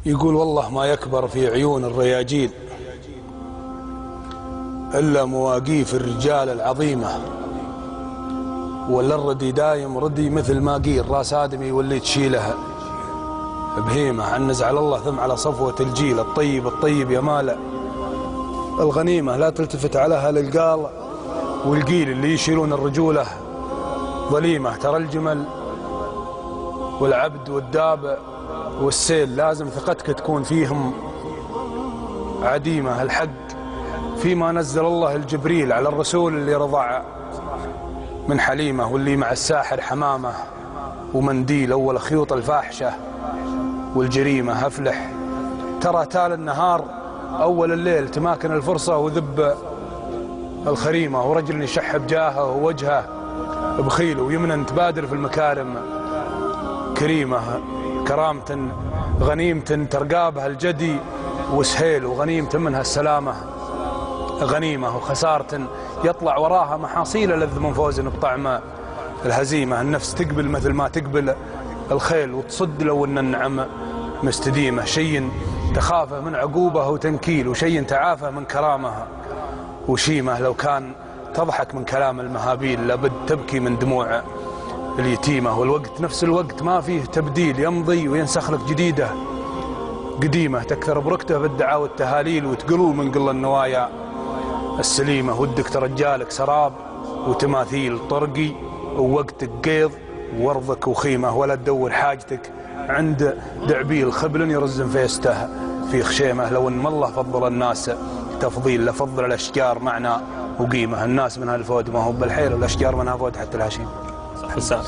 يقول والله ما يكبر في عيون الرياجيل إلا مواقيف الرجال العظيمة، ولا الردي دايم ردي مثل ما قيل راس آدمي واللي تشيله بهيمة. عنز على الله ثم على صفوة الجيل الطيب الطيب يا مال الغنيمة. لا تلتفت على أهل القال والقيل اللي يشيلون الرجولة ظليمة. ترى الجمل والعبد والدابة والسيل لازم ثقتك تكون فيهم عديمة. الحق فيما نزل الله الجبريل على الرسول اللي رضع من حليمة، واللي مع الساحر حمامة ومنديل أول خيوط الفاحشة والجريمة. أفلح ترى تال النهار أول الليل تماكن الفرصة وذب الخريمة، ورجل يشح بجاهه ووجهه بخيل ويمنا تبادر في المكارم كريمة. كرامة غنيمة ترقابها الجدي وسهيل، وغنيمة منها السلامة غنيمة. وخسارة يطلع وراها محاصيل لذ من فوز بطعم الهزيمة. النفس تقبل مثل ما تقبل الخيل وتصد لو ان النعم مستديمة. شيء تخافه من عقوبه وتنكيل، وشيء تعافه من كرامه وشيمة. لو كان تضحك من كلام المهابيل لابد تبكي من دموع اليتيمة. والوقت نفس الوقت ما فيه تبديل، يمضي وينسخ لك جديدة قديمة. تكثر بركته بالدعاء والتهاليل وتقل من قل النوايا السليمة. ودك ترجالك سراب وتماثيل طرقي، ووقتك قيض وورضك وخيمة. ولا تدور حاجتك عند دعبيل خبل يرزم فيسته في خشيمة. لو ان الله فضل الناس تفضيل لفضل الأشجار معنى وقيمة. الناس منها الفود ما هو بالحيل، والأشجار منها فود حتى الهشيم. صح.